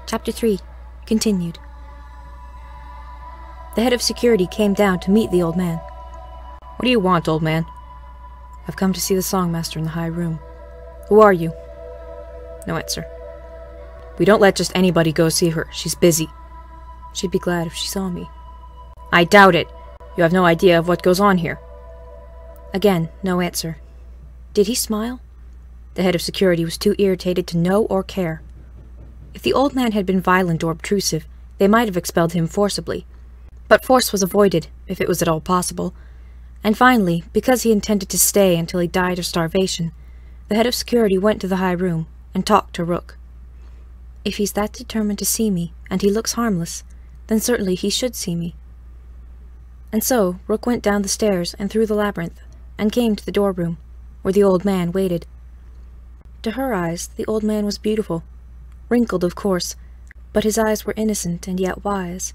Chapter 3. Continued. The head of security came down to meet the old man. What do you want, old man? I've come to see the Songmaster in the high room. Who are you? No answer. We don't let just anybody go see her. She's busy. She'd be glad if she saw me. I doubt it. You have no idea of what goes on here. Again, no answer. Did he smile? The head of security was too irritated to know or care. If the old man had been violent or obtrusive, they might have expelled him forcibly. But force was avoided, if it was at all possible. And finally, because he intended to stay until he died of starvation, the head of security went to the high room and talked to Rook. If he's that determined to see me, and he looks harmless, then certainly he should see me. And so, Rook went down the stairs and through the labyrinth, and came to the door-room, where the old man waited. To her eyes, the old man was beautiful, wrinkled of course, but his eyes were innocent and yet wise,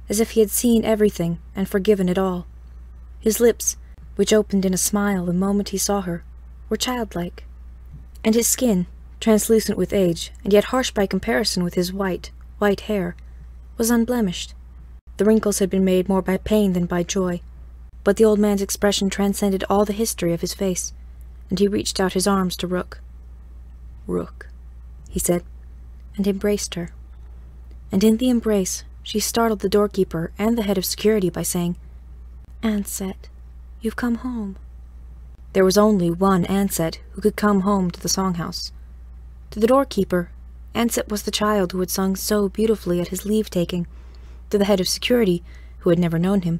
as if he had seen everything and forgiven it all. His lips, which opened in a smile the moment he saw her, were childlike, and his skin, translucent with age, and yet harsh by comparison with his white hair, was unblemished. The wrinkles had been made more by pain than by joy, but the old man's expression transcended all the history of his face, and he reached out his arms to Rook. "Rook," he said, and embraced her. And in the embrace, she startled the doorkeeper and the head of security by saying, "Ansett, you've come home." There was only one Ansett who could come home to the songhouse. To the doorkeeper, Ansett was the child who had sung so beautifully at his leave-taking. To the head of security, who had never known him,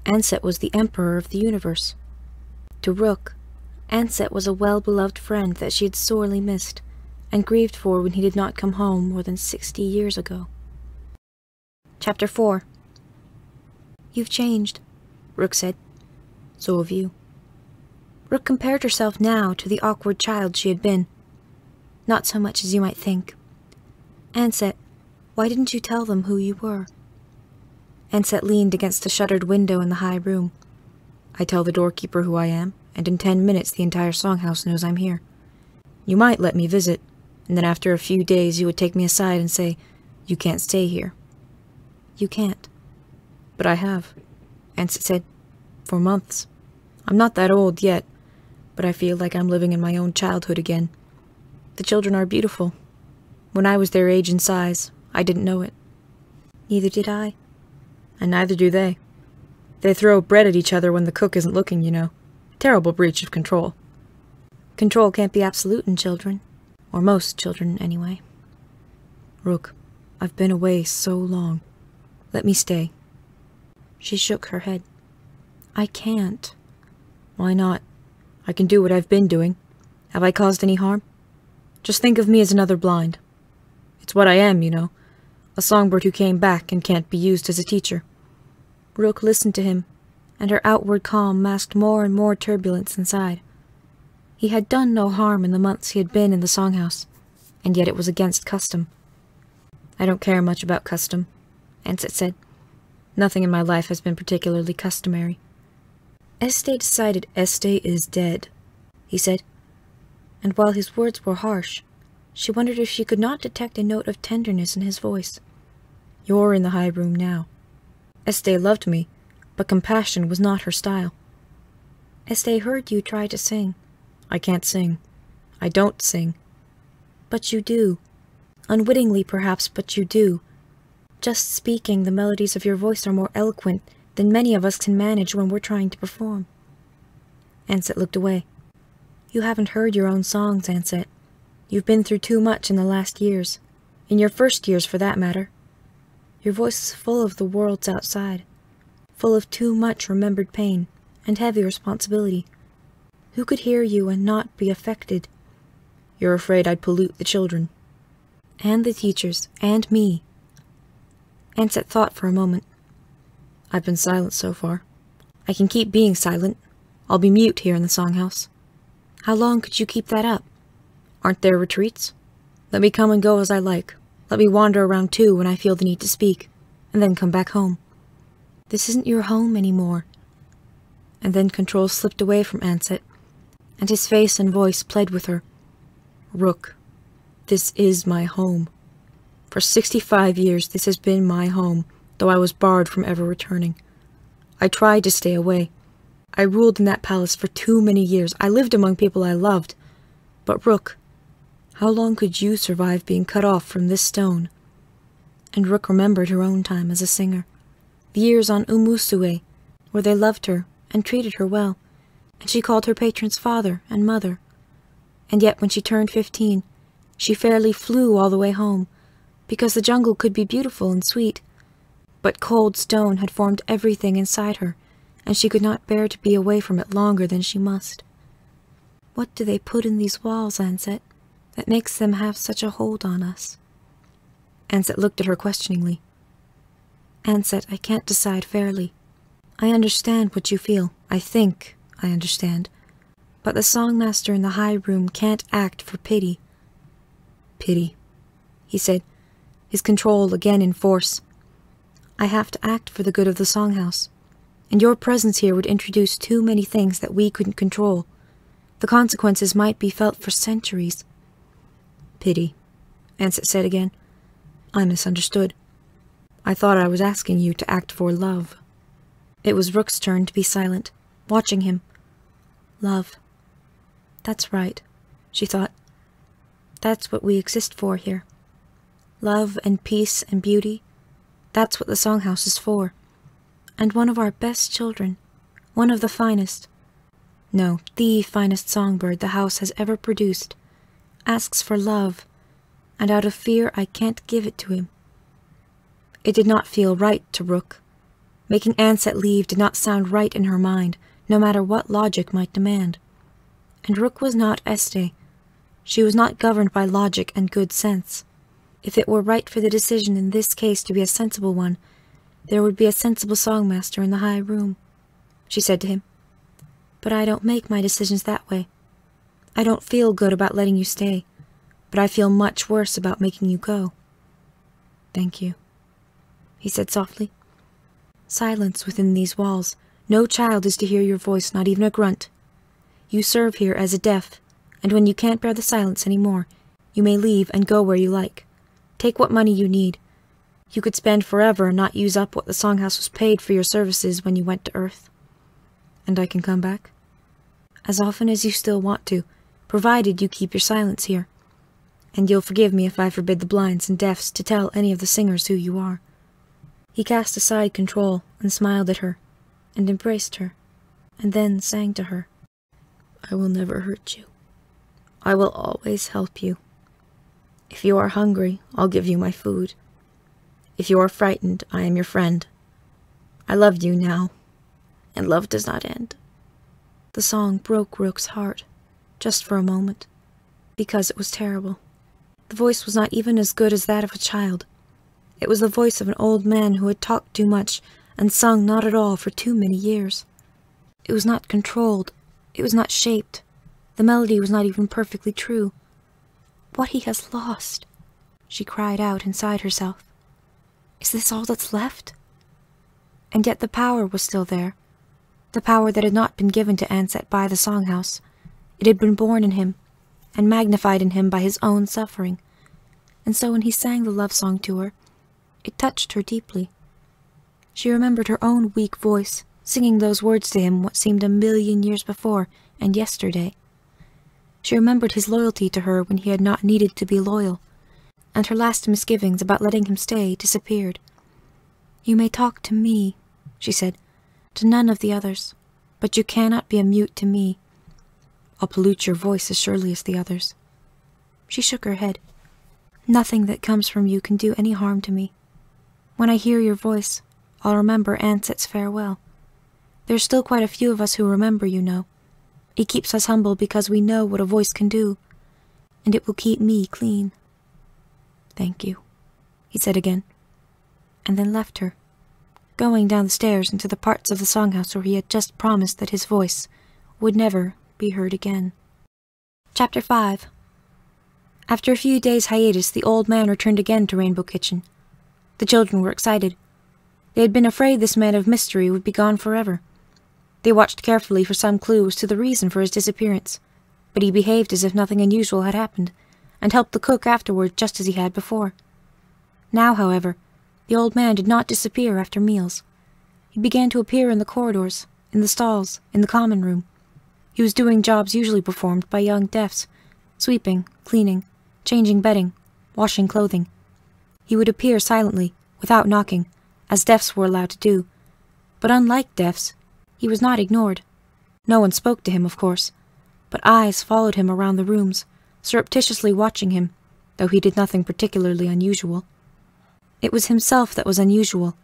Ansett was the emperor of the universe. To Rook, Ansett was a well-beloved friend that she had sorely missed, and grieved for when he did not come home more than 60 years ago. Chapter 4. "You've changed," Rook said. "So have you." Rook compared herself now to the awkward child she had been. "Not so much as you might think. Ansett, why didn't you tell them who you were?" Ansett leaned against the shuttered window in the high room. "I tell the doorkeeper who I am, and in 10 minutes the entire songhouse knows I'm here. You might let me visit, and then after a few days you would take me aside and say, 'You can't stay here.'" "You can't." "But I have," Ansett said, "for months. I'm not that old yet, but I feel like I'm living in my own childhood again. The children are beautiful. When I was their age and size, I didn't know it." "Neither did I." "And neither do they. They throw bread at each other when the cook isn't looking, you know. Terrible breach of control." "Control can't be absolute in children. Or most children, anyway." "Rook, I've been away so long. Let me stay." She shook her head. "I can't." "Why not? I can do what I've been doing. Have I caused any harm? Just think of me as another blind. It's what I am, you know. A songbird who came back and can't be used as a teacher." Rook listened to him, and her outward calm masked more and more turbulence inside. He had done no harm in the months he had been in the songhouse, and yet it was against custom. "I don't care much about custom," Ansett said. "Nothing in my life has been particularly customary." "Este decided Este is dead," he said, and while his words were harsh, she wondered if she could not detect a note of tenderness in his voice. "You're in the high room now. Este loved me, but compassion was not her style. Este heard you try to sing." "I can't sing. I don't sing." "But you do. Unwittingly, perhaps, but you do. Just speaking, the melodies of your voice are more eloquent than many of us can manage when we're trying to perform." Ansett looked away. "You haven't heard your own songs, Ansett. You've been through too much in the last years. In your first years, for that matter. Your voice is full of the worlds outside. Full of too much remembered pain and heavy responsibility. Who could hear you and not be affected?" "You're afraid I'd pollute the children." "And the teachers, and me." Ansett thought for a moment. "I've been silent so far. I can keep being silent. I'll be mute here in the songhouse. How long could you keep that up? Aren't there retreats? Let me come and go as I like. Let me wander around too when I feel the need to speak, and then come back home." "This isn't your home anymore." And then control slipped away from Ansett, and his face and voice pled with her. "Rook, this is my home. For 65 years this has been my home, though I was barred from ever returning. I tried to stay away. I ruled in that palace for too many years. I lived among people I loved. But Rook, how long could you survive being cut off from this stone? And Rook remembered her own time as a singer. The years on Umusue, where they loved her and treated her well, and she called her patrons father and mother. And yet when she turned 15, she fairly flew all the way home, because the jungle could be beautiful and sweet. But cold stone had formed everything inside her, and she could not bear to be away from it longer than she must. What do they put in these walls, Ansett, that makes them have such a hold on us? Ansett looked at her questioningly. Ansett, I can't decide fairly. I understand what you feel. I think I understand. But the Songmaster in the high room can't act for pity. Pity, he said, his control again in force. I have to act for the good of the Songhouse, and your presence here would introduce too many things that we couldn't control. The consequences might be felt for centuries. Pity, Ansett said again. I misunderstood. I thought I was asking you to act for love. It was Rook's turn to be silent, watching him. Love. That's right, she thought. That's what we exist for here. Love and peace and beauty. That's what the Songhouse is for. And one of our best children, one of the finest, no, the finest songbird the house has ever produced, asks for love, and out of fear I can't give it to him. It did not feel right to Rook. Making Ansett leave did not sound right in her mind, no matter what logic might demand. And Rook was not Este. She was not governed by logic and good sense. If it were right for the decision in this case to be a sensible one, there would be a sensible Songmaster in the high room, she said to him. But I don't make my decisions that way. I don't feel good about letting you stay, but I feel much worse about making you go. Thank you, he said softly. Silence within these walls. No child is to hear your voice, not even a grunt. You serve here as a deaf, and when you can't bear the silence any more, you may leave and go where you like. Take what money you need. You could spend forever and not use up what the Songhouse was paid for your services when you went to Earth. And I can come back? As often as you still want to, provided you keep your silence here. And you'll forgive me if I forbid the blinds and deafs to tell any of the singers who you are. He cast aside control and smiled at her, and embraced her, and then sang to her. I will never hurt you. I will always help you. If you are hungry, I'll give you my food. If you are frightened, I am your friend. I love you now, and love does not end. The song broke Rook's heart, just for a moment, because it was terrible. The voice was not even as good as that of a child. It was the voice of an old man who had talked too much and sung not at all for too many years. It was not controlled. It was not shaped. The melody was not even perfectly true. What he has lost, she cried out inside herself. Is this all that's left? And yet the power was still there. The power that had not been given to Ansett by the Songhouse. It had been born in him, and magnified in him by his own suffering. And so when he sang the love song to her, it touched her deeply. She remembered her own weak voice, singing those words to him what seemed 1,000,000 years before, and yesterday. She remembered his loyalty to her when he had not needed to be loyal, and her last misgivings about letting him stay disappeared. You may talk to me, she said, to none of the others, but you cannot be a mute to me. I'll pollute your voice as surely as the others. She shook her head. Nothing that comes from you can do any harm to me. When I hear your voice, I'll remember Ansett's farewell. There's still quite a few of us who remember, you know. It keeps us humble because we know what a voice can do, and it will keep me clean. Thank you, he said again, and then left her, going down the stairs into the parts of the Songhouse where he had just promised that his voice would never be heard again. Chapter 5. After a few days' hiatus, the old man returned again to Rainbow Kitchen. The children were excited. They had been afraid this man of mystery would be gone forever. They watched carefully for some clue as to the reason for his disappearance, but he behaved as if nothing unusual had happened, and helped the cook afterward just as he had before. Now, however, the old man did not disappear after meals. He began to appear in the corridors, in the stalls, in the common room. He was doing jobs usually performed by young deafs, sweeping, cleaning, changing bedding, washing clothing. He would appear silently, without knocking, as deafs were allowed to do. But unlike deafs, he was not ignored. No one spoke to him, of course, but eyes followed him around the rooms, surreptitiously watching him, though he did nothing particularly unusual. It was himself that was unusual,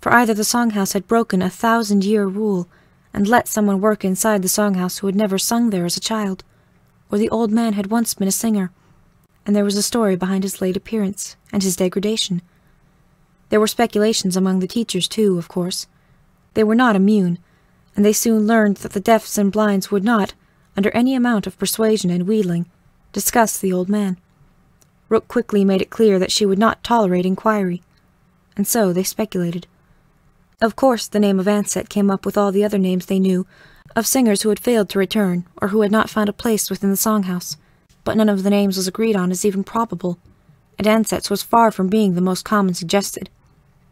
for either the songhouse had broken a 1,000-year rule and let someone work inside the songhouse who had never sung there as a child, or the old man had once been a singer, and there was a story behind his late appearance and his degradation. There were speculations among the teachers, too, of course. They were not immune, and they soon learned that the deafs and blinds would not, under any amount of persuasion and wheedling, discuss the old man. Rook quickly made it clear that she would not tolerate inquiry, and so they speculated. Of course, the name of Ansett came up with all the other names they knew, of singers who had failed to return or who had not found a place within the songhouse, but none of the names was agreed on as even probable, and Ansett's was far from being the most common suggested.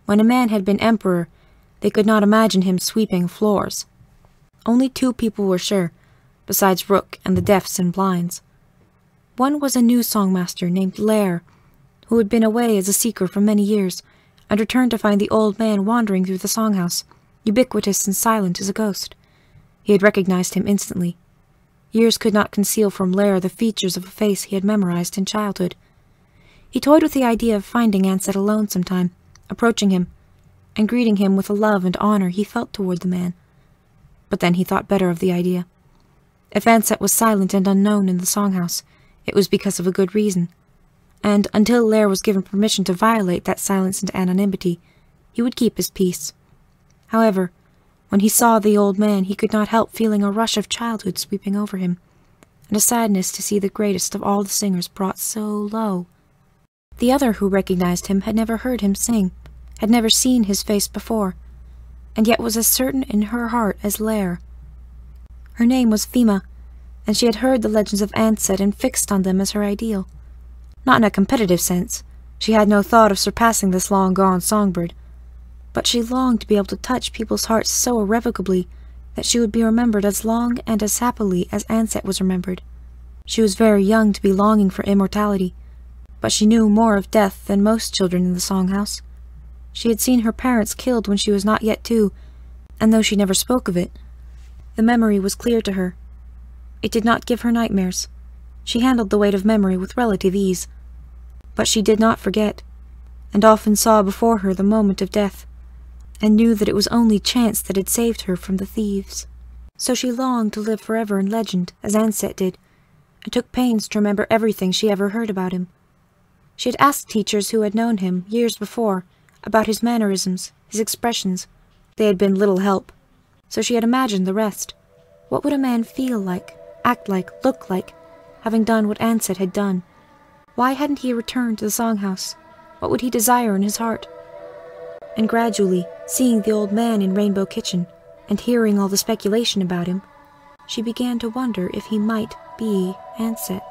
When a man had been emperor, they could not imagine him sweeping floors. Only 2 people were sure, besides Rook and the deafs and blinds. One was a new songmaster named Lair, who had been away as a seeker for many years, and returned to find the old man wandering through the songhouse, ubiquitous and silent as a ghost. He had recognized him instantly. Years could not conceal from Lair the features of a face he had memorized in childhood. He toyed with the idea of finding Ansett alone sometime, approaching him, and greeting him with the love and honor he felt toward the man. But then he thought better of the idea. If Ansett was silent and unknown in the songhouse, it was because of a good reason, and until Lair was given permission to violate that silence and anonymity, he would keep his peace. However, when he saw the old man, he could not help feeling a rush of childhood sweeping over him, and a sadness to see the greatest of all the singers brought so low. The other who recognized him had never heard him sing, had never seen his face before, and yet was as certain in her heart as Lair. Her name was Fima, and she had heard the legends of Ansett and fixed on them as her ideal. Not in a competitive sense. She had no thought of surpassing this long-gone songbird, but she longed to be able to touch people's hearts so irrevocably that she would be remembered as long and as happily as Ansett was remembered. She was very young to be longing for immortality, but she knew more of death than most children in the songhouse. She had seen her parents killed when she was not yet 2, and though she never spoke of it, the memory was clear to her. It did not give her nightmares. She handled the weight of memory with relative ease. But she did not forget, and often saw before her the moment of death, and knew that it was only chance that had saved her from the thieves. So she longed to live forever in legend, as Ansett did, and took pains to remember everything she ever heard about him. She had asked teachers who had known him years before about his mannerisms, his expressions. They had been little help, so she had imagined the rest. What would a man feel like, act like, look like, having done what Ansett had done? Why hadn't he returned to the songhouse? What would he desire in his heart? And gradually, seeing the old man in Rainbow Kitchen, and hearing all the speculation about him, she began to wonder if he might be Ansett.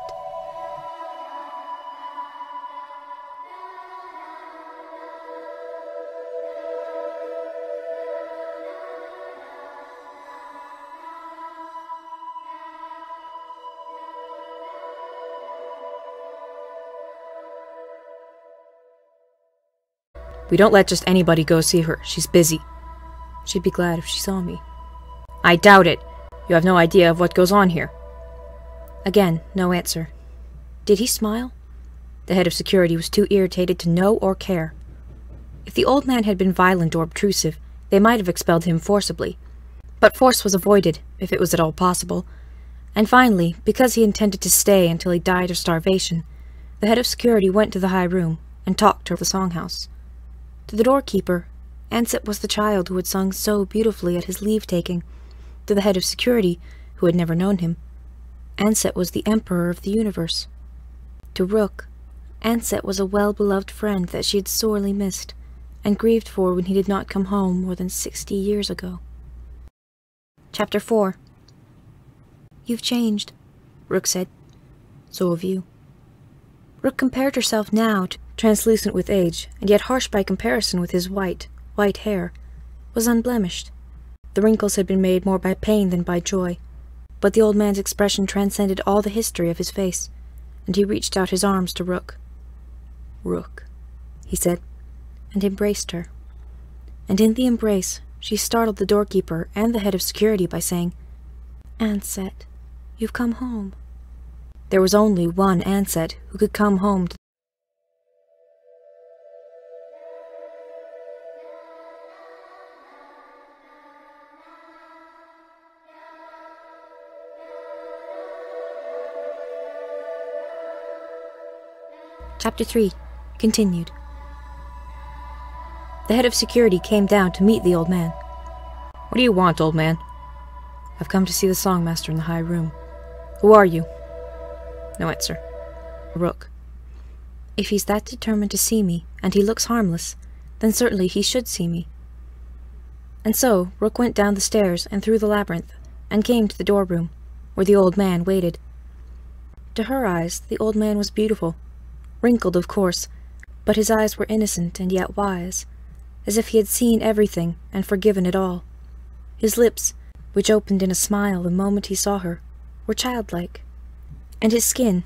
We don't let just anybody go see her. She's busy. She'd be glad if she saw me. I doubt it. You have no idea of what goes on here. Again, no answer. Did he smile? The head of security was too irritated to know or care. If the old man had been violent or obtrusive, they might have expelled him forcibly. But force was avoided, if it was at all possible. And finally, because he intended to stay until he died of starvation, the head of security went to the high room and talked to the songhouse. To the doorkeeper, Ansett was the child who had sung so beautifully at his leave-taking. To the head of security, who had never known him, Ansett was the emperor of the universe. To Rook, Ansett was a well-beloved friend that she had sorely missed, and grieved for when he did not come home more than 60 years ago. Chapter 4. "You've changed," Rook said. "So have you." Rook compared herself now to translucent with age, and yet harsh by comparison with his white hair, was unblemished. The wrinkles had been made more by pain than by joy, but the old man's expression transcended all the history of his face, and he reached out his arms to Rook. "Rook," he said, and embraced her. And in the embrace, she startled the doorkeeper and the head of security by saying, "Ansett, you've come home." There was only one Ansett who could come home to Chapter 3. Continued. The head of security came down to meet the old man. "What do you want, old man?" "I've come to see the Songmaster in the high room." "Who are you?" No answer. "Rook. If he's that determined to see me, and he looks harmless, then certainly he should see me." And so Rook went down the stairs and through the labyrinth, and came to the door-room, where the old man waited. To her eyes, the old man was beautiful, wrinkled, of course, but his eyes were innocent and yet wise, as if he had seen everything and forgiven it all. His lips, which opened in a smile the moment he saw her, were childlike, and his skin,